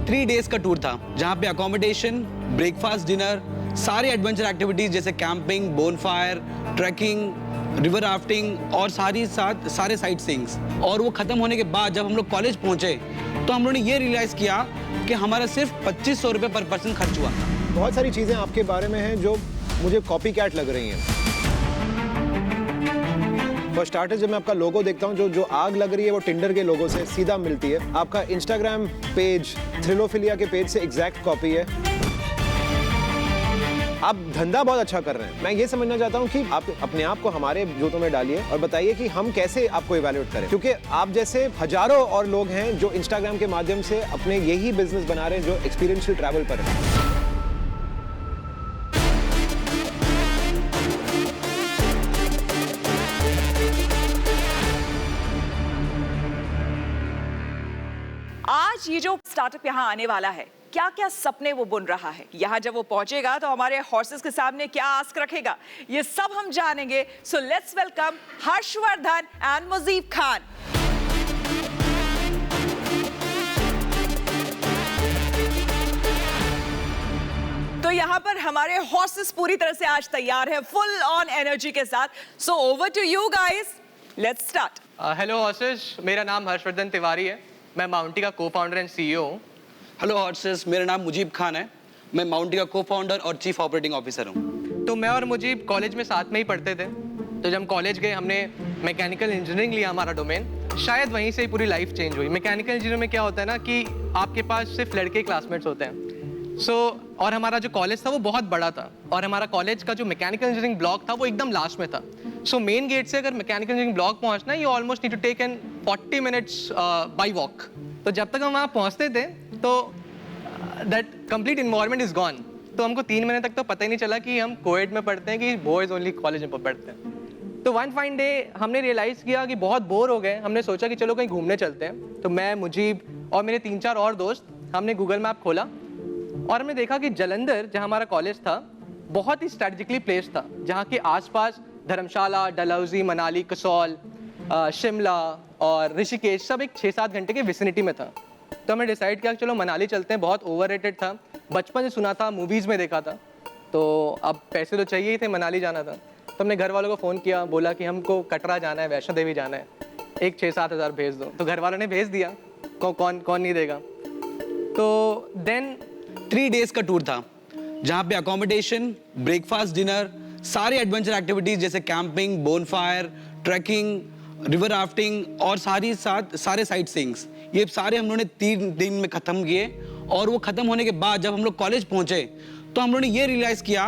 3 days का tour था जहाँ पे अकोमोडेशन, ब्रेकफास्ट, डिनर, सारे एडवेंचर एक्टिविटीज जैसे camping, bonfire, trekking, river rafting और सारे साइट सीइंग्स। और वो खत्म होने के बाद जब हम लोग कॉलेज पहुंचे तो हम लोगों ने ये रियलाइज किया कि हमारा सिर्फ 2500 रुपये पर पर्सन खर्च हुआ था। बहुत सारी चीजें आपके बारे में हैं जो मुझे कॉपी कैट लग रही हैं। फॉर स्टार्टर जब मैं आपका लोगो देखता हूँ, जो आग लग रही है वो टिंडर के लोगो से सीधा मिलती है। आपका इंस्टाग्राम पेज थ्रिलोफिलिया के पेज से एग्जैक्ट कॉपी है। आप धंधा बहुत अच्छा कर रहे हैं। मैं ये समझना चाहता हूँ कि आप अपने आप को हमारे जूतों में डालिए और बताइए कि हम कैसे आपको इवैल्यूएट करें, क्योंकि आप जैसे हजारों और लोग हैं जो इंस्टाग्राम के माध्यम से अपने यही बिजनेस बना रहे हैं, जो एक्सपीरियंशियल ट्रैवल पर है। आज ये जो स्टार्टअप यहाँ आने वाला है, क्या क्या सपने वो बुन रहा है, यहाँ जब वो पहुंचेगा तो हमारे हॉर्सेस के सामने क्या आस्क रखेगा, ये सब हम जानेंगे। So let's welcome Harshvardhan and Mujeeb Khan. तो यहाँ पर हमारे हॉर्सेस पूरी तरह से आज तैयार हैं, फुल ऑन एनर्जी के साथ। So over to you guys, let's start. Hello horses, मेरा नाम हर्षवर्धन तिवारी है। मैं माउंटी का को-फाउंडर एंड सीईओ हूँ। हेलो हॉर्सेस, मेरा नाम मुजीब खान है। मैं माउंटी का को-फाउंडर और चीफ ऑपरेटिंग ऑफिसर हूँ। तो मैं और मुजीब कॉलेज में साथ में ही पढ़ते थे। तो जब हम कॉलेज गए, हमने मैकेनिकल इंजीनियरिंग लिया, हमारा डोमेन। शायद वहीं से ही पूरी लाइफ चेंज हुई। मैकेनिकल इंजीनियरिंग में क्या होता है ना कि आपके पास सिर्फ लड़के क्लासमेट्स होते हैं। और हमारा जो कॉलेज था वो बहुत बड़ा था, और हमारा कॉलेज का जो मैकेनिकल इंजीनियरिंग ब्लॉक था वो एकदम लास्ट में था। मेन गेट से अगर मैकेनिकल इंजीनियरिंग ब्लॉक पहुंचना, you almost need to take an 40 minutes by walk. तो जब तक हम वहाँ पहुँचते थे तो that complete environment is gone. तो हमको 3 महीने तक तो पता ही नहीं चला कि हम कोएड में पढ़ते हैं कि बॉयज ओनली कॉलेज में पढ़ते हैं। तो वन फाइन डे हमने रियलाइज़ किया कि बहुत बोर हो गए। हमने सोचा कि चलो कहीं घूमने चलते हैं। तो मैं, मुजीब और मेरे 3-4 और दोस्त, हमने गूगल मैप खोला और हमने देखा कि जालंधर, जहाँ हमारा कॉलेज था, बहुत ही स्ट्रेटजिकली प्लेस था, जहाँ के आसपास धर्मशाला, डलहौजी, मनाली, कसौल, शिमला और ऋषिकेश सब एक 6-7 घंटे के विसिनिटी में था। तो हमने डिसाइड किया कि चलो मनाली चलते हैं। बहुत ओवररेटेड था, बचपन से सुना था, मूवीज़ में देखा था, तो अब पैसे तो चाहिए ही थे, मनाली जाना था। तो हमने घर वालों को फ़ोन किया, बोला कि हमको कटरा जाना है, वैष्णो देवी जाना है, एक 6-7 हज़ार भेज दो। तो घर वालों ने भेज दिया। कौन नहीं देगा। तो देन 3 डेज का टूर था जहाँ पे अकोमोडेशन, ब्रेकफास्ट, डिनर, सारे एडवेंचर एक्टिविटीज जैसे camping, bonfire, trekking, river rafting और सारे साइट सीइंग्स, ये सारे हम लोगों ने 3 दिन में ख़त्म किए। और वो ख़त्म होने के बाद जब हम लोग कॉलेज पहुँचे तो हम लोगों ने ये रियलाइज़ किया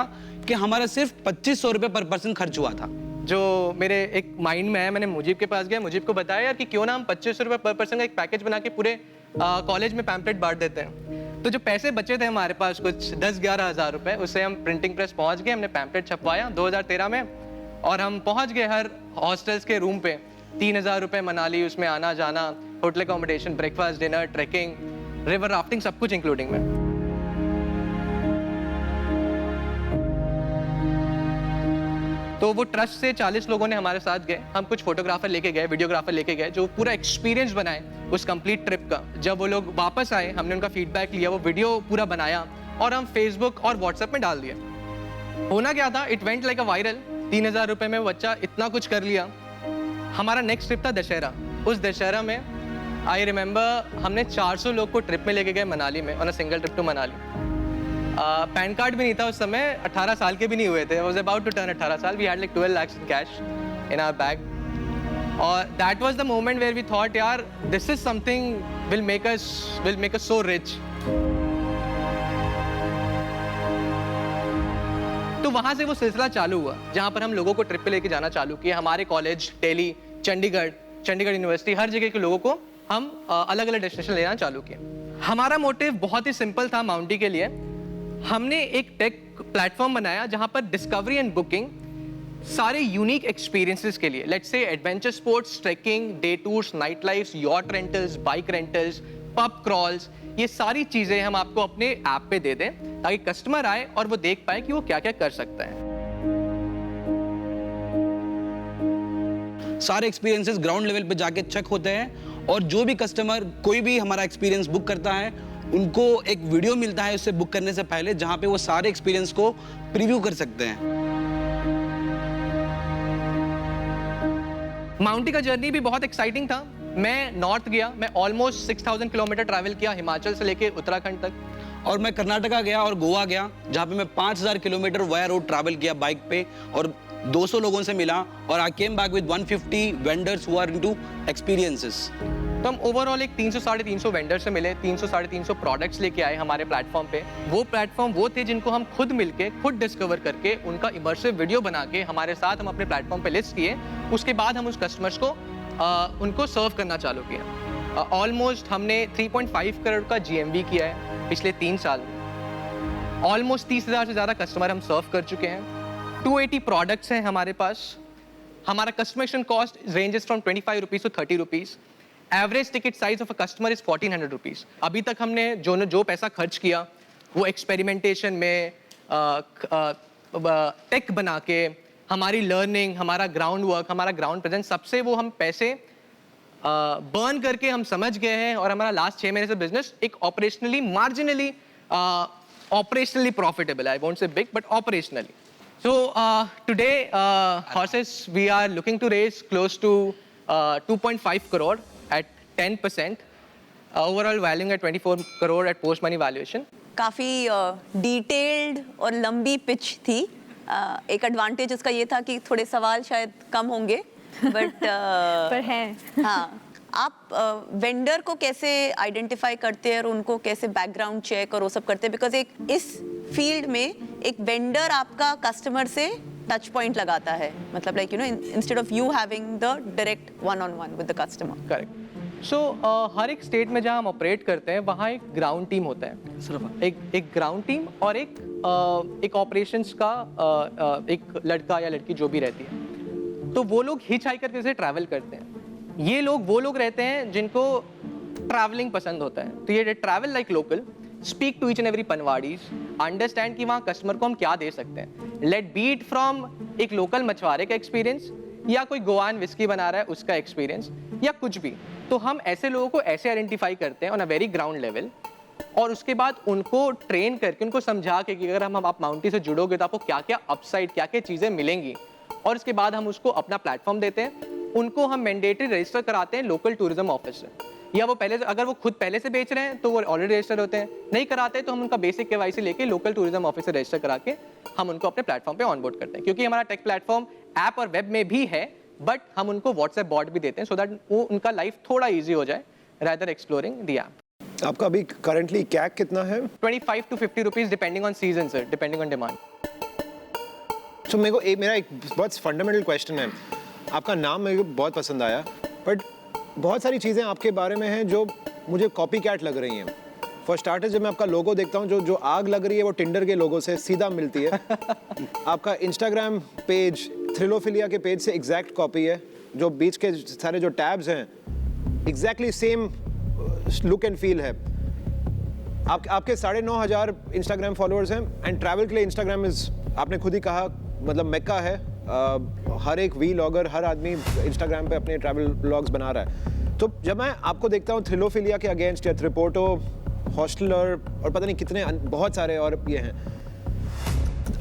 कि हमारा सिर्फ 2500 रुपये पर पर्सन खर्च हुआ था। जो मेरे एक माइंड में है, मैंने मुजीब के पास गया, मुजीब को बताया यार कि क्यों ना हम 2500 रुपये पर पर्सन का एक पैकेज बना के पूरे कॉलेज में पैम्पलेट बांट देते हैं। तो जो पैसे बचे थे हमारे पास, कुछ 10-11 हज़ार रुपये, उससे हम प्रिंटिंग प्रेस पहुंच गए। हमने पैम्पलेट छपवाया 2013 में, और हम पहुंच गए हर हॉस्टल्स के रूम पे। 3000 रुपये मनाली, उसमें आना जाना, hotel accommodation, breakfast, dinner, trekking, river rafting, सब कुछ इंक्लूडिंग में। तो वो ट्रस्ट से 40 लोगों ने हमारे साथ गए। हम कुछ फोटोग्राफर लेके गए, वीडियोग्राफर लेके गए, जो पूरा एक्सपीरियंस बनाए उस कंप्लीट ट्रिप का। जब वो लोग वापस आए, हमने उनका फीडबैक लिया, वो वीडियो पूरा बनाया और हम फेसबुक और व्हाट्सएप में डाल दिया। होना क्या था, it went like a viral. 3000 रुपये में बच्चा इतना कुछ कर लिया। हमारा नेक्स्ट ट्रिप था दशहरा। उस दशहरा में आई रिमेंबर हमने 400 लोग को ट्रिप में लेके गए मनाली में, on a single trip to Manali. Pan card भी नहीं था उस समय, 18 साल के भी नहीं हुए थे। I was about to turn 18 साल। We had like 12 lakhs in cash in our bag. और that was the moment where we thought, यार, this is something will make us so rich. तो वहाँ से वो सिलसिला चालू हुआ, जहाँ पर हम लोगों को ट्रिप पे लेके जाना चालू किए। हमारे कॉलेज, दिल्ली, चंडीगढ़ यूनिवर्सिटी, हर जगह के लोगों को हम अलग अलग डेस्टिनेशन लेना चालू किए। हमारा मोटिव बहुत ही सिंपल था माउंटी के लिए। हमने एक टेक प्लेटफॉर्म बनाया जहां पर डिस्कवरी एंड बुकिंग, सारे यूनिक एक्सपीरियंसेस के लिए, लेट्स से adventure sports, trekking, day tours, night life, yacht rentals, bike rentals, pub crawls, ये सारी चीजें हम आपको अपने ऐप पे दे दें ताकि कस्टमर आए और वो देख पाए कि वो क्या क्या कर सकता है। सारे एक्सपीरियंसेस ग्राउंड लेवल पे जाके चेक होते हैं, और जो भी कस्टमर कोई भी हमारा एक्सपीरियंस बुक करता है उनको एक वीडियो मिलता है उससे बुक करने से पहले, जहाँ पे वो सारे एक्सपीरियंस को प्रीव्यू कर सकते हैं। माउंटी का जर्नी भी बहुत एक्साइटिंग था। मैं नॉर्थ गया, मैं ऑलमोस्ट 6000 किलोमीटर ट्रैवल किया हिमाचल से लेके उत्तराखंड तक। और मैं कर्नाटका गया और गोवा गया, जहाँ पे मैं 5000 किलोमीटर वाया रोड ट्रैवल किया बाइक पे और 200 लोगों से मिला, और I came back with 150 vendors who are into experiences. तो हम ओवरऑल एक 300-350 वेंडर से मिले, 300-350 प्रोडक्ट्स लेके आए हमारे प्लेटफॉर्म पे। वो प्लेटफॉर्म वो थे जिनको हम खुद मिलके, खुद डिस्कवर करके, उनका इमर्सिव वीडियो बना के हमारे साथ हम अपने प्लेटफॉर्म पे लिस्ट किए। उसके बाद हम उस कस्टमर्स को उनको सर्व करना चालू किया। ऑलमोस्ट हमने 3.5 करोड़ का GMV किया है पिछले 3 साल में। ऑलमोस्ट 30,000 से ज़्यादा कस्टमर हम सर्व कर चुके हैं। 280 प्रोडक्ट्स हैं हमारे पास। हमारा customer cost ranges from 25 rupees to 30 rupees. Average ticket size of a customer is 1400 rupees. अभी तक हमने जो पैसा खर्च किया वो एक्सपेरिमेंटेशन में, टेक बना के, हमारी लर्निंग, हमारा ग्राउंड वर्क, हमारा ग्राउंड प्रेजेंस, सबसे वो हम पैसे बर्न करके हम समझ गए हैं। और हमारा लास्ट 6 महीने से बिजनेस एक operationally marginally operationally profitable. I won't say big, but operationally. So today, Horses, we are looking to raise close to 2.5 crore at 10%. Overall valuing at 24 crore at post-money valuation. काफ़ी detailed और लंबी pitch थी। एक advantage उसका ये था कि थोड़े सवाल शायद कम होंगे, बट पर हैं। हाँ, आप वेंडर को कैसे आइडेंटिफाई करते हैं और उनको कैसे बैकग्राउंड चेक और वो सब करते हैं? बिकॉज एक इस फील्ड में एक वेंडर आपका कस्टमर से टच पॉइंट लगाता है, मतलब like you know instead of you having the direct one on one with the customer. Correct. So हर एक स्टेट में जहाँ हम ऑपरेट करते हैं वहाँ एक ग्राउंड टीम होता है। सिर्फ एक ग्राउंड टीम और एक ऑपरेशंस का एक लड़का या लड़की जो भी रहती है। तो वो लोग हिच हाइकर के से ट्रैवल करते हैं। ये लोग वो लोग रहते हैं जिनको ट्रैवलिंग पसंद होता है। तो ये travel like local, speak to each and every पनवाड़ीज, अंडरस्टैंड कि वहाँ कस्टमर को हम क्या दे सकते हैं। लेट बी इट फ्रॉम एक लोकल मछुआरे का एक्सपीरियंस या कोई गोवान विस्की बना रहा है उसका एक्सपीरियंस या कुछ भी। तो हम ऐसे लोगों को ऐसे आइडेंटिफाई करते हैं on a very ground level, और उसके बाद उनको ट्रेन करके, उनको समझा के कि अगर आप माउंटी से जुड़ोगे तो आपको क्या क्या अपसाइड, क्या क्या चीज़ें मिलेंगी, और उसके बाद हम उसको अपना प्लेटफॉर्म देते हैं। उनको हम मैंडेटरी रजिस्टर कराते हैं लोकल टूरिज्म ऑफिस से, या वो पहले, अगर वो खुद पहले से बेच रहे हैं तो वो ऑलरेडी रजिस्टर होते हैं, नहीं कराते तो हम उनका बेसिक KYC लेके लोकल टूरिज्म ऑफिस से रजिस्टर करा के हम उनको अपने प्लेटफॉर्म पे ऑनबोर्ड करते हैं। क्योंकि हमारा टेक प्लेटफॉर्म ऐप और वेब में भी है, बट हम उनको व्हाट्सएप बॉट भी देते हैं सो दैट वो उनका लाइफ थोड़ा ईजी हो जाए रादर एक्सप्लोरिंग द ऐप। आपका अभी करंटली कैक कितना है? 25 to 50 rupees depending on season sir, depending on demand. तो मेरे को मेरा एक बहुत फंडामेंटल क्वेश्चन है। आपका नाम मेरे को बहुत पसंद आया, बट बहुत सारी चीज़ें आपके बारे में हैं जो मुझे कॉपी कैट लग रही हैं। फॉर स्टार्टर, जब मैं आपका लोगो देखता हूँ, जो आग लग रही है वो टिंडर के लोगो से सीधा मिलती है। आपका इंस्टाग्राम पेज थ्रिलोफिलिया के पेज से एग्जैक्ट कॉपी है। जो बीच के सारे जो टैब्स हैं exactly same look and feel है। आपके 9,500 इंस्टाग्राम फॉलोअर्स हैं, एंड ट्रैवल के लिए इंस्टाग्राम इज, आपने खुद ही कहा, मतलब मेक्का है। हर एक वीलॉगर, हर आदमी इंस्टाग्राम पे अपने ट्रैवल व्लॉग्स बना रहा है। तो जब मैं आपको देखता हूँ थ्रिलोफिलिया के अगेंस्ट या थ्रिपोर्टो, हॉस्टलर और पता नहीं कितने बहुत सारे और ये हैं,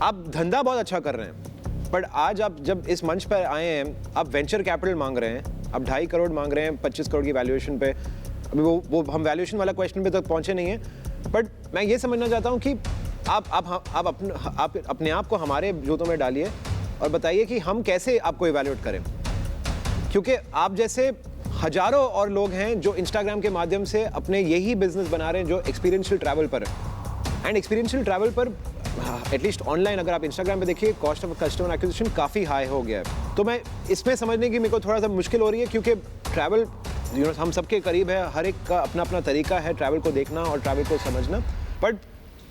आप धंधा बहुत अच्छा कर रहे हैं, बट आज आप जब इस मंच पर आए हैं, आप वेंचर कैपिटल मांग रहे हैं, आप 2.5 करोड़ मांग रहे हैं 25 करोड़ की वैल्यूएशन पे। अभी वो हम वैल्यूएशन वाला क्वेश्चन पे तक पहुंचे नहीं हैं, बट मैं ये समझना चाहता हूँ कि आप अपने आप को हमारे जूतों में डालिए और बताइए कि हम कैसे आपको इवैल्यूएट करें, क्योंकि आप जैसे हजारों और लोग हैं जो इंस्टाग्राम के माध्यम से अपने यही बिजनेस बना रहे हैं जो एक्सपीरियंशियल ट्रैवल पर है। एंड एक्सपीरियंशियल ट्रैवल पर एटलीस्ट ऑनलाइन अगर आप इंस्टाग्राम पे देखिए, कॉस्ट ऑफ कस्टमर एक्विजिशन काफ़ी हाई हो गया है। तो मैं इसमें समझने की मेरे को थोड़ा सा मुश्किल हो रही है, क्योंकि ट्रैवल हम सबके करीब है, हर एक का अपना अपना तरीका है ट्रैवल को देखना और ट्रैवल को समझना, बट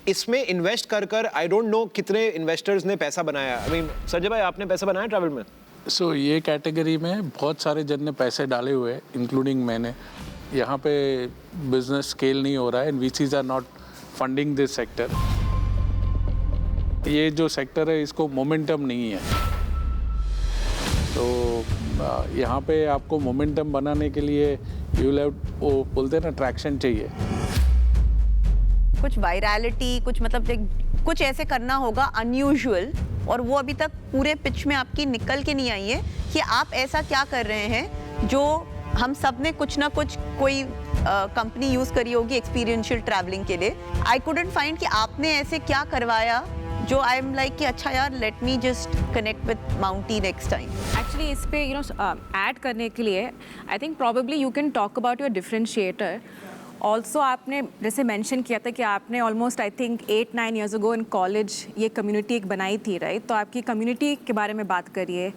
इसमें इन्वेस्ट कर आई डोंट नो कितने इन्वेस्टर्स ने पैसा बनाया। आई मीन संजय भाई, आपने पैसा बनाया ट्रैवल में? सो ये कैटेगरी में बहुत सारे जन ने पैसे डाले हुए हैं, इंक्लूडिंग मैंने। यहाँ पे बिजनेस स्केल नहीं हो रहा है, and VCs are not funding this sector. ये जो सेक्टर है इसको मोमेंटम नहीं है, तो यहाँ पे आपको मोमेंटम बनाने के लिए यू विल हैव, वो बोलते हैं ना, ट्रैक्शन चाहिए। कुछ वायरलिटी, कुछ मतलब कुछ ऐसे करना होगा अनयूजुअल, और वो अभी तक पूरे पिच में आपकी निकल के नहीं आई है कि आप ऐसा क्या कर रहे हैं जो हम सब ने कुछ ना कुछ कोई कंपनी यूज करी होगी एक्सपीरियंशियल ट्रैवलिंग के लिए। आई कुडंट फाइंड कि आपने ऐसे क्या करवाया जो आई एम लाइक कि अच्छा यार let me just connect with माउंटी next time. Actually इस पे ऐड करने के लिए I think probably you can talk about your differentiator also. आपने जैसे मेंशन किया था कि आपने almost I think 8-9 years ago in college ये कम्युनिटी एक बनाई थी, राइट? तो आपकी कम्युनिटी के बारे में बात करिए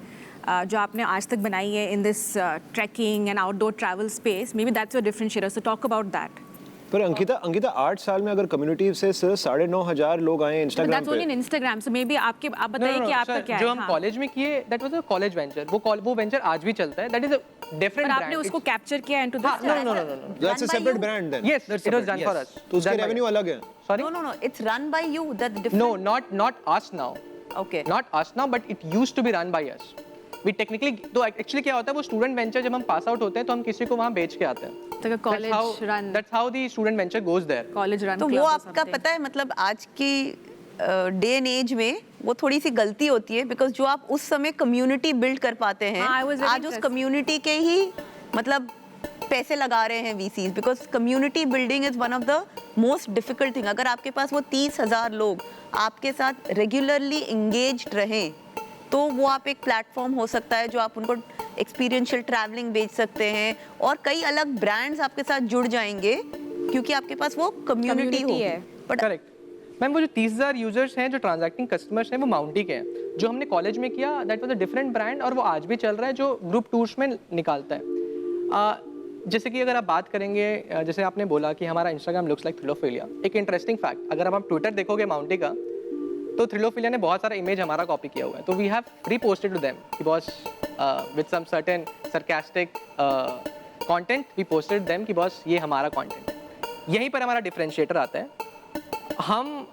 जो आपने आज तक बनाई है in this trekking and outdoor travel space. May be that's your differentiator, so talk about that. पर अंकिता 8 साल में अगर कम्युनिटी से सिर्फ 9,500 लोग आए Instagram that's only in Instagram, so may be आप बताइए कि आपका क्या है। जो हम कॉलेज में किए that was a college venture, वो वेंचर आज भी चलता है, that is a different brand. आपने उसको कैप्चर किया into this? No. That's a separate brand then. Yes, it was done for us. तो उसके रेवेन्यू अलग है। Sorry? No, it's run by you. That's different. No, not us now. Okay. Not us now, but it used to be run by us. We technically, तो actually क्या होता है, वो student venture जब हम पास आउट होते हैं तो हम किसी को वहाँ बेच के आते हैं। तो college run, That's how the student venture goes there. College run. तो वो आपका पता है मतलब आज की डे एंड एज में वो थोड़ी सी गलती होती है, बिकॉज जो आप उस समय कम्युनिटी बिल्ड कर पाते हैं हाँ, I was very आज उस impressed. कम्युनिटी के ही मतलब पैसे लगा रहे हैं VCs, because community building is one of the most difficult thing. अगर आपके पास वो 30,000 लोग आपके साथ रेगुलरली एंगेज्ड रहें तो वो आप एक प्लेटफॉर्म हो सकता है जो आप उनको एक्सपीरियंशियल ट्रैवलिंग बेच सकते हैं, और कई अलग ब्रांड्स आपके साथ जुड़ जाएंगे क्योंकि आपके पास वो कम्युनिटी Community है। है। बट करेक्ट मैम, वो जो 30,000 यूजर्स हैं जो ट्रांजैक्टिंग कस्टमर्स हैं वो माउंटी के हैं। जो हमने कॉलेज में किया that was a different brand, और वो आज भी चल रहा है जो ग्रुप टूर्स में निकालता है। जैसे कि अगर आप बात करेंगे, जैसे आपने बोला कि हमारा इंस्टाग्राम लुक्स लाइक थ्रिलोफिलिया, एक इंटरेस्टिंग फैक्ट, अगर आप ट्विटर देखोगे माउंटी का तो थ्रिलोफिलिया ने बहुत सारा इमेज हमारा कॉपी किया हुआ है, तो we have reposted to them because with some certain sarcastic content we posted them कि बॉस ये हमारा कंटेंट है। यहीं पर हमारा डिफरेंशिएटर आता है। हम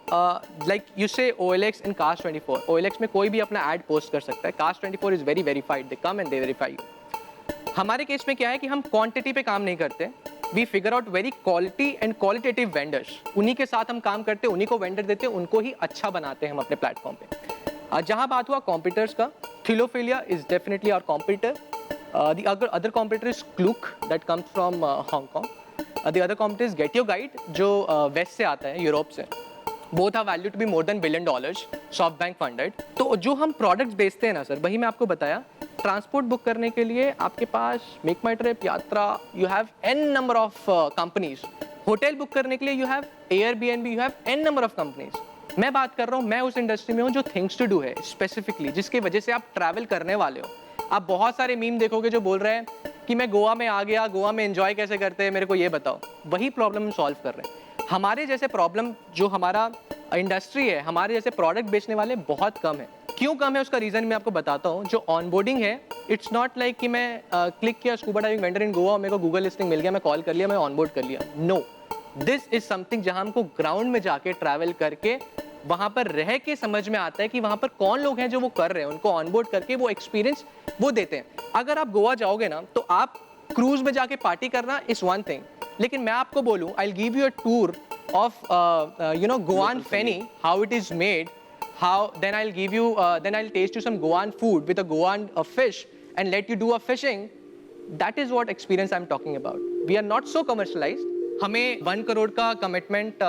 लाइक यू से OLX इन कास्ट 24, OLX में कोई भी अपना ऐड पोस्ट कर सकता है। Cast 24 is very verified, they come and they verify you. हमारे केस में क्या है कि हम क्वांटिटी पे काम नहीं करते, we figure out very quality and qualitative vendors, उन्हीं के साथ हम काम करते हैं, उन्हीं को वेंडर देते हैं, उनको ही अच्छा बनाते हैं हम अपने प्लेटफॉर्म पे। जहाँ बात हुआ कॉम्पिटिटर्स का, Thrillophilia is definitely our competitor. The other competitor is Klook that comes from Hong Kong. The other competitor is GetYourGuide जो वेस्ट से आता है, यूरोप से। Both are value to be more than $1 billion, SoftBank funded. तो जो हम products बेचते हैं ना सर, वही मैं आपको बताया, ट्रांसपोर्ट बुक करने के लिए आपके पास मेक माई ट्रिप, यात्रा, you have n number of companies. Hotel book करने के लिए you have Airbnb, you have n number of companies. मैं बात कर रहा हूँ, मैं उस इंडस्ट्री में हूँ जो थिंग्स टू डू है स्पेसिफिकली, जिसकी वजह से आप ट्रैवल करने वाले हो। आप बहुत सारे मीम देखोगे जो बोल रहे हैं कि मैं गोवा में आ गया, गोवा में एंजॉय कैसे करते हैं, मेरे को ये बताओ। वही प्रॉब्लम हम सॉल्व कर रहे हैं। हमारे जैसे प्रॉब्लम जो हमारा इंडस्ट्री है, हमारे जैसे प्रोडक्ट बेचने वाले बहुत कम है। क्यों कम है उसका रीजन मैं आपको बताता हूँ। जो ऑनबोर्डिंग है, इट्स नॉट लाइक कि मैं क्लिक किया स्कूबा डाइविंग वेंडर इन गोवा, मेरे को गूगल लिस्टिंग मिल गया, मैं कॉल कर लिया, मैं ऑनबोर्ड कर लिया। नो, दिस इज समथिंग जहां हमको ग्राउंड में जाके ट्रैवल करके वहां पर रह के समझ में आता है कि वहां पर कौन लोग हैं जो वो कर रहे हैं, उनको ऑनबोर्ड करके वो एक्सपीरियंस वो देते हैं। अगर आप गोवा जाओगे ना तो आप क्रूज में जाके पार्टी करना इज वन थिंग, लेकिन मैं आपको बोलूं I will give you a tour of Goan Feni, how it is made, then I'll give you then I'll taste you some Goan food with a Goan fish and let you do a fishing. That is what experience I'm talking about. We are not so commercialized. हमें 1 करोड़ का commitment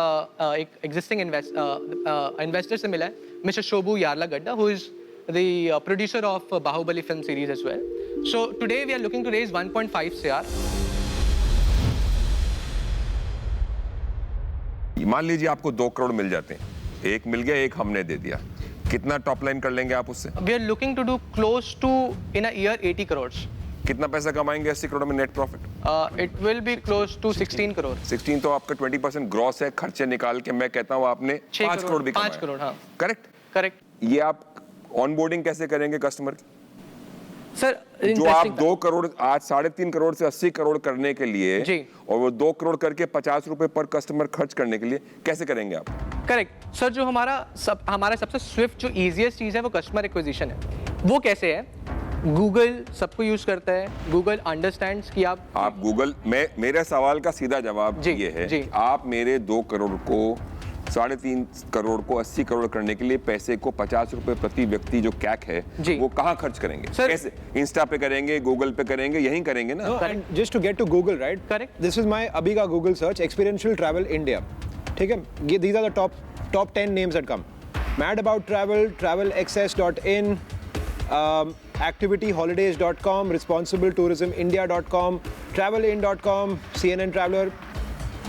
एक existing investor से मिला है, mister Shobhu Yarlagadda, who is the producer of Bahubali film series as well. So today we are looking to raise 1.5 crore. मान लीजिए आपको 2 करोड़ मिल जाते हैं, एक मिल गया, एक हमने दे दिया, कितना टॉप लाइन कर लेंगे आप उससे? We are looking to do close to in a year 80 crores. कितना पैसा कमाएंगे 80 करोड़ में net profit? It will be close to 16 crore. 16 तो आपका 20% ग्रॉस है, खर्चे निकाल के मैं कहता हूँ आपने 5 करोड़ भी कमाए। 5 करोड़, हाँ। करेक्ट करेक्ट ये आप ऑनबोर्डिंग कैसे करेंगे कस्टमर की? सर, जो आप 2 करोड़ आज 3.5 करोड़ से 80 करोड़ करने के लिए जी, और वो 2 करोड़ करके 50 रुपए पर कस्टमर खर्च करने के लिए कैसे करेंगे आप? करेक्ट सर, जो हमारा सबसे स्विफ्ट जो इजीएस्ट चीज है वो कस्टमर एक्विजिशन है। वो कैसे है? गूगल सबको यूज करता है, गूगल अंडरस्टैंड्स कि आप गूगल में, मेरे सवाल का सीधा जवाब जी, ये है जी, कि आप मेरे 2 करोड़ को 3.5 करोड़ को 80 करोड़ करने के लिए पैसे को 50 रुपए प्रति व्यक्ति जो कैक है जी। वो कहाँ खर्च करेंगे? सर- कैसे? इंस्टा पे करेंगे, गूगल पे करेंगे, यहीं करेंगे ना? No, and just to get to Google, right? Correct. This is my अभी का Google search, experiential travel India. ठीक है? ये these are the top 10 names that come. Mad About Travel, TravelXS.in, ActivityHolidays.com, ResponsibleTourismIndia.com, TravelIn.com, CNN Traveler.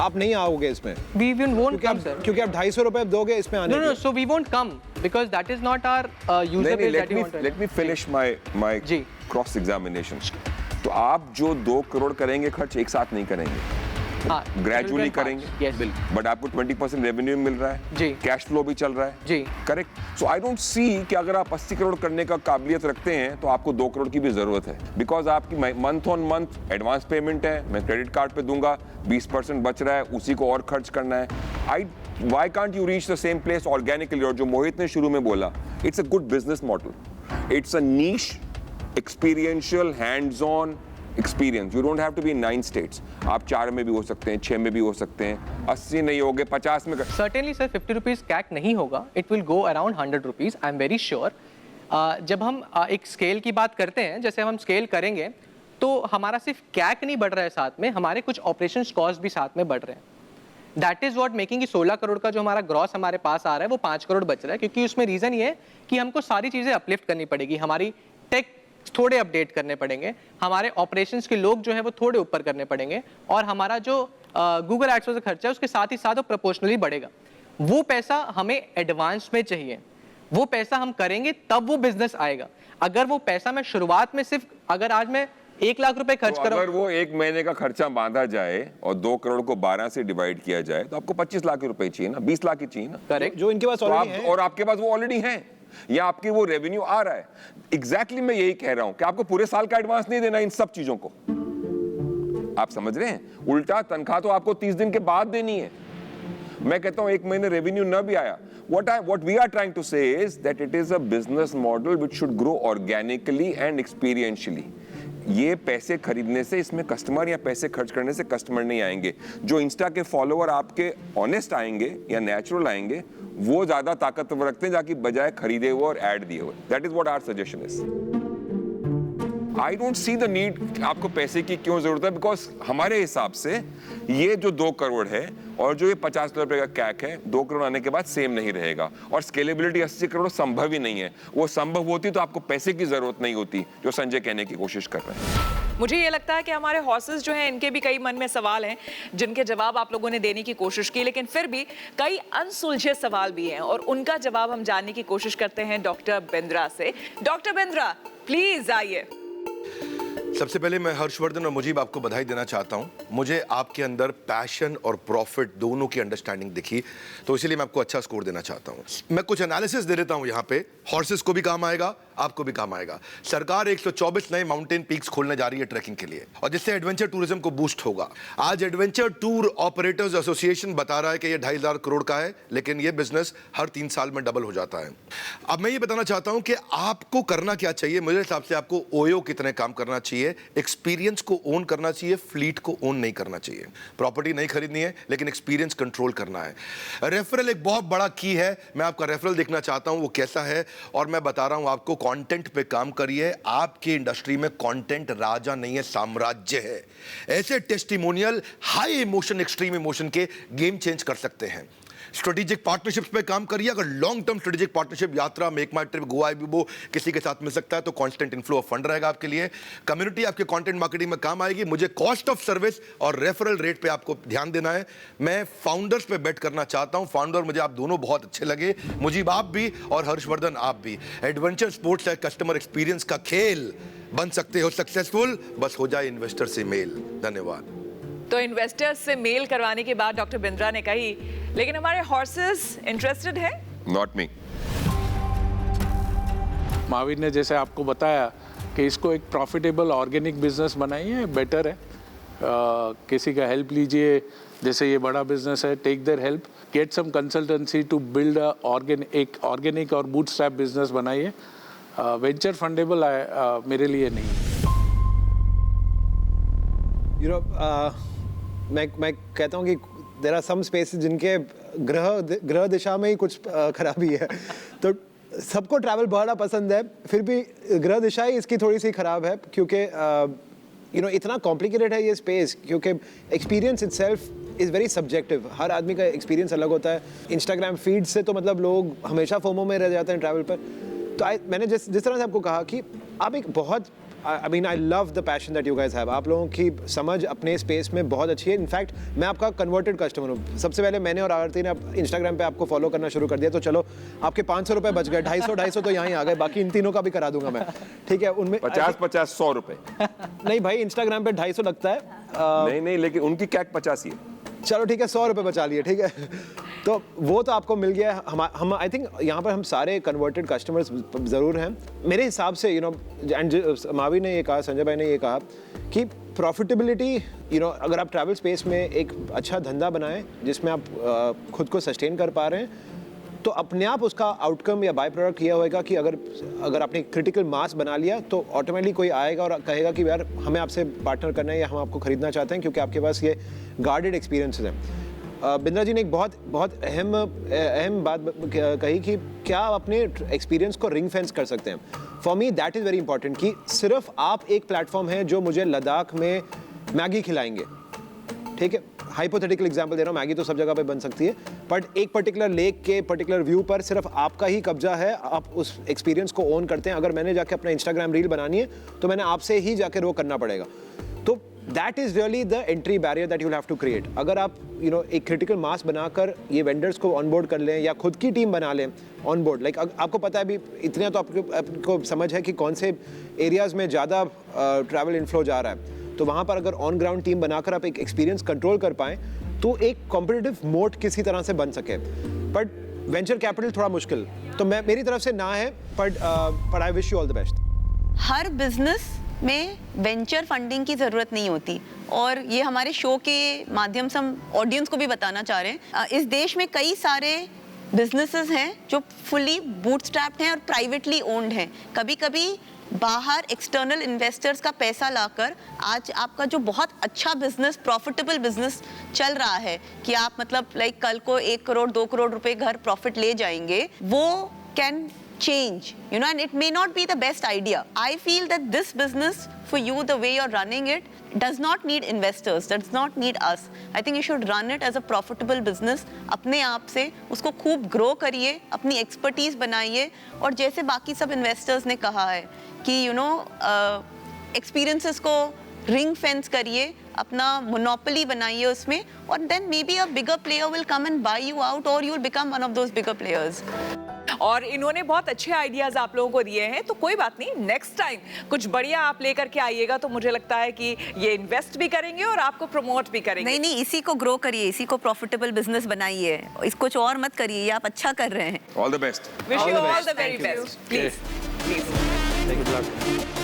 आप नहीं आओगे इसमें We even won't come, sir. क्योंकि आप 250 रुपए दोगे इसमें आने No, no, के। so we won't come because that is not our user नहीं, base let that we me want to. let me finish my ji. cross examination. तो आप जो 2 करोड़ करेंगे खर्च एक साथ नहीं करेंगे, हाँ, ग्रेजुअली करेंगे, Yes. बट आपको 20% रेवेन्यू मिल रहा है, जी। कैश फ्लो भी चल रहा है, जी। करेक्ट। सो आई डोंट सी कि अगर आप 80 करोड़ करने का काबिलियत रखते हैं तो आपको 2 करोड़ की भी जरूरत है, बिकॉज आपकी month on month advance payment है, मैं क्रेडिट कार्ड पे दूंगा, 20% बच रहा है, उसी को और खर्च करना है। Why can't you reach the same place organically? और जो मोहित ने शुरू में बोला, it's a good business model. It's a niche, experiential, hands-on experience. You don't have to be in 9 states. आप 4 में भी हो सकते हैं, 6 में भी हो सकते हैं, 80 नहीं होगे, 50 में Certainly, sir, 50 rupees CAC नहीं होगा. It will go around 100 rupees. I'm very sure. जब हम एक स्केल की बात करते हैं, जैसे हम स्केल करेंगे, तो हमारा सिर्फ CAC नहीं बढ़ रहा है, साथ में हमारे कुछ ऑपरेशन कॉस्ट भी साथ में बढ़ रहे हैं। That is what making 16 crore का जो हमारा ग्रॉस हमारे पास आ रहा है वो 5 करोड़ बच रहा है, क्योंकि उसमें रीजन ये है कि हमको सारी चीजें अपलिफ्ट करनी पड़ेगी, हमारी टेक थोड़े अपडेट करने पड़ेंगे, हमारे ऑपरेशंस के लोग जो है वो थोड़े ऊपर करने पड़ेंगे, और हमारा जो गूगल एड्स का खर्चा है उसके साथ ही साथ वो प्रोपोर्शनली बढ़ेगा। वो पैसा हमें एडवांस में चाहिए, वो पैसा हम करेंगे तब वो बिजनेस आएगा। अगर वो पैसा मैं शुरुआत में सिर्फ अगर आज मैं 1 लाख रुपए खर्च तो करूं, अगर वो 1 महीने का खर्चा बांधा जाए और 2 करोड़ को 12 से डिवाइड किया जाए तो आपको 25 लाख रुपए चाहिए ना, 20 लाख ही चाहिए ना, करेक्ट, जो इनके पास तो ऑलरेडी आप है। और आपके पास वो ऑलरेडी है, या आपकी वो रेवेन्यू आ रहा है। एग्जैक्टली मैं यही कह रहा हूं कि आपको पूरे साल का एडवांस नहीं देना इन सब चीजों को, आप समझ रहे हैं? उल्टा तनख्वाह तो आपको 30 दिन के बाद देनी है। मैं कहता हूं 1 महीने रेवेन्यू न भी आया, what we are trying to say is that it is a business model which should grow organically and experientially. ये पैसे खरीदने से इसमें कस्टमर या पैसे खर्च करने से कस्टमर नहीं आएंगे। जो इंस्टा के फॉलोअर आपके ऑनेस्ट आएंगे या नेचुरल आएंगे वो ज्यादा ताकतवर रखते हैं जाकि बजाय खरीदे हुए और ऐड दिए हुए। That is what our suggestion is. I don't see the need आपको पैसे की क्यों जरूरत है, बिकॉज हमारे हिसाब से ये जो 2 करोड़ है और जो ये 50 रुपए का कैक है 2 करोड़ आने के बाद सेम नहीं रहेगा, और स्केलेबिलिटी 80 करोड़ संभव ही नहीं है। वो संभव होती तो आपको पैसे की जरूरत नहीं होती, जो संजय कहने की कोशिश कर रहे हैं। मुझे ये लगता है कि हमारे हॉर्सेस जो हैं इनके भी कई मन में सवाल हैं जिनके जवाब आप लोगों ने देने की कोशिश की, लेकिन फिर भी कई अनसुलझे सवाल भी हैं और उनका जवाब हम जानने की कोशिश करते हैं डॉक्टर बिंद्रा से। डॉक्टर बिंद्रा, प्लीज आइए। सबसे पहले मैं हर्षवर्धन और मुजीब आपको बधाई देना चाहता हूं। मुझे आपके अंदर पैशन और प्रॉफिट दोनों की अंडरस्टैंडिंग दिखी, तो इसीलिए मैं आपको अच्छा स्कोर देना चाहता हूं। मैं कुछ एनालिसिस दे देता हूं यहाँ पे, हॉर्सेस को भी काम आएगा, आपको भी काम आएगा। सरकार 124 नए माउंटेन पीक्स खोलने जा रही है ट्रैकिंग के लिए, और जिससे एडवेंचर टूरिज्म को बूस्ट होगा। आज एडवेंचर टूर ऑपरेटर्स एसोसिएशन बता रहा है कि ये 2,500 करोड़ का है, लेकिन ये बिजनेस हर 3 साल में डबल हो जाता है। अब मैं ये बताना चाहता हूं कि आपको करना क्या चाहिए। मेरे हिसाब से आपको ओयो की तरह काम करना चाहिए, एक्सपीरियंस को ओन करना चाहिए, फ्लीट को ओन नहीं करना चाहिए। प्रॉपर्टी नहीं खरीदनी है, लेकिन एक्सपीरियंस कंट्रोल करना है। रेफरल एक बहुत बड़ा की है। मैं आपका रेफरल देखना चाहता हूं वो कैसा है, और मैं बता रहा हूं आपको, कंटेंट पे काम करिए। आपकी इंडस्ट्री में कंटेंट राजा नहीं है, साम्राज्य है। ऐसे testimonial high emotion, extreme emotion के गेम चेंज कर सकते हैं। स्ट्रेटेजिक पार्टनरशिप्स पे काम करिए। अगर लॉन्ग टर्म स्ट्रेटेजिक पार्टनरशिप, यात्रा, मेक माई ट्रिप, गोवा वो किसी के साथ मिल सकता है, तो कांस्टेंट इनफ्लो ऑफ फंड रहेगा आपके लिए। कम्युनिटी आपके कंटेंट मार्केटिंग में काम आएगी। मुझे कॉस्ट ऑफ सर्विस और रेफरल रेट पे आपको ध्यान देना है। मैं फाउंडर्स पे बेट करना चाहता हूं। फाउंडर मुझे आप दोनों बहुत अच्छे लगे, मुझीब आप भी और हर्षवर्धन आप भी। एडवेंचर स्पोर्ट्स है कस्टमर एक्सपीरियंस का खेल, बन सकते हो सक्सेसफुल, बस हो जाए इन्वेस्टर से मेल। धन्यवाद। तो इन्वेस्टर्स से मेल करवाने के बाद डॉक्टर बिंद्रा ने कही, लेकिन हमारे हॉर्सेस इंटरेस्टेड है? Not me. महावीर ने जैसे आपको बताया कि इसको एक प्रॉफिटेबल ऑर्गेनिक बिजनेस बनाइए, बेटर है। किसी का हेल्प लीजिए, जैसे ये बड़ा बिजनेस है, take their help, get some consultancy to build एक ऑर्गेनिक और बूटस्ट्रैप बिजनेस बनाइए। वेंचर फंडेबल मेरे लिए नहीं है। मैं कहता हूँ कि देयर आर सम स्पेसेस जिनके ग्रह दिशा में ही कुछ खराबी है। तो सबको ट्रैवल बड़ा पसंद है, फिर भी ग्रह दिशा ही इसकी थोड़ी सी खराब है, क्योंकि इतना कॉम्प्लिकेटेड है ये स्पेस, क्योंकि experience itself is very subjective. हर आदमी का एक्सपीरियंस अलग होता है। इंस्टाग्राम फीड से तो मतलब लोग हमेशा फोमो में रह जाते हैं ट्रैवल पर। तो मैंने जिस तरह से आपको कहा कि आप एक बहुत I love the passion that you guys have. आप लोगों की समझ अपने स्पेस में बहुत अच्छी है। इनफैक्ट मैं आपका कन्वर्टेड कस्टमर हूँ। सबसे पहले मैंने और आरती ने इंस्टाग्राम पे आपको फॉलो करना शुरू कर दिया, तो चलो आपके 500 रुपये बच गए, 250 तो यहाँ ही आ गए, बाकी इन तीनों का भी करा दूंगा मैं, ठीक है। उनमें 50-100 रुपए नहीं भाई, इंस्टाग्राम पे 250 लगता है। नहीं, लेकिन उनकी कैक 50 ही है। चलो ठीक है, 100 रुपये बचा लिए, ठीक है। तो वो तो आपको मिल गया। हम आई थिंक यहाँ पर हम सारे कन्वर्टेड कस्टमर्स ज़रूर हैं मेरे हिसाब से। एंड मावी ने ये कहा, संजय भाई ने ये कहा कि प्रॉफिटेबिलिटी, अगर आप ट्रैवल स्पेस में एक अच्छा धंधा बनाएं जिसमें आप खुद को सस्टेन कर पा रहे हैं, तो अपने आप उसका आउटकम या बाय प्रोडक्ट ये होएगा कि अगर आपने क्रिटिकल मास बना लिया, तो ऑटोमेटिकली कोई आएगा और कहेगा कि यार हमें आपसे पार्टनर करना है या हम आपको खरीदना चाहते हैं, क्योंकि आपके पास ये गार्डेड एक्सपीरियंसेस हैं। बिंद्रा जी ने एक बहुत अहम बात कही कि क्या आप अपने एक्सपीरियंस को रिंग फेंस कर सकते हैं। For me that is very important कि सिर्फ आप एक प्लेटफॉर्म है जो मुझे लद्दाख में मैगी खिलाएंगे, ठीक है। हाइपोथेटिकल एग्जांपल दे रहा हूँ, मैगी तो सब जगह पे बन सकती है, बट एक पर्टिकुलर लेक के पर्टिकुलर व्यू पर सिर्फ आपका ही कब्जा है, आप उस एक्सपीरियंस को ओन करते हैं। अगर मैंने जाके अपना इंस्टाग्राम रील बनानी है तो मैंने आपसे ही जाकर वो करना पड़ेगा। तो that is really the entry barrier that you have to create. अगर आप एक क्रिटिकल मास बनाकर ये वेंडर्स को ऑनबोर्ड कर लें या खुद की टीम बना लें ऑनबोर्ड, लाइक आपको पता है अभी इतना तो आपको समझ है कि कौन से एरियाज़ में ज़्यादा ट्रैवल इनफ्लो जा रहा है, तो वहाँ पर अगर ऑन ग्राउंड टीम बनाकर आप एक एक्सपीरियंस कंट्रोल कर पाएँ तो एक कॉम्पिटिटिव मोड किसी तरह से बन सके। बट वेंचर कैपिटल थोड़ा मुश्किल, तो मेरी तरफ से ना है, but I wish you all the best. Her business में वेंचर फंडिंग की ज़रूरत नहीं होती, और ये हमारे शो के माध्यम से हम ऑडियंस को भी बताना चाह रहे हैं। इस देश में कई सारे बिजनेसेस हैं जो फुली बूटस्ट्रैप्ड हैं और प्राइवेटली ओन्ड हैं। कभी कभी बाहर एक्सटर्नल इन्वेस्टर्स का पैसा लाकर आज आपका जो बहुत अच्छा बिजनेस, प्रॉफिटेबल बिजनेस चल रहा है कि आप मतलब लाइक कल को 1 करोड़ 2 करोड़ रुपए घर प्रॉफिट ले जाएंगे, वो can change, and it may not be the best idea. I feel that this business, for you, the way you're running it, does not need investors, does not need us. I think you should run it as a profitable business. अपने आप से उसको खूब grow करिए, अपनी expertise बनाइए, और जैसे बाकी सब इन्वेस्टर्स ने कहा है कि एक्सपीरियंसेस को रिंग फेंस करिए, अपना मोनोपोली बनाइए उसमें, और then maybe a bigger player will come and buy you out, और you will become one of those bigger players. और इन्होंने बहुत अच्छे आइडियाज आप लोगों को दिए हैं, तो कोई बात नहीं, नेक्स्ट टाइम कुछ बढ़िया आप लेकर के आइएगा तो मुझे लगता है कि ये इन्वेस्ट भी करेंगे और आपको प्रमोट भी करेंगे। नहीं, इसी को ग्रो करिए, इसी को प्रॉफिटेबल बिजनेस बनाइए, इसको कुछ और मत करिए, ये आप अच्छा कर रहे हैं। All the best. Wish you all the very best. Please Thank you.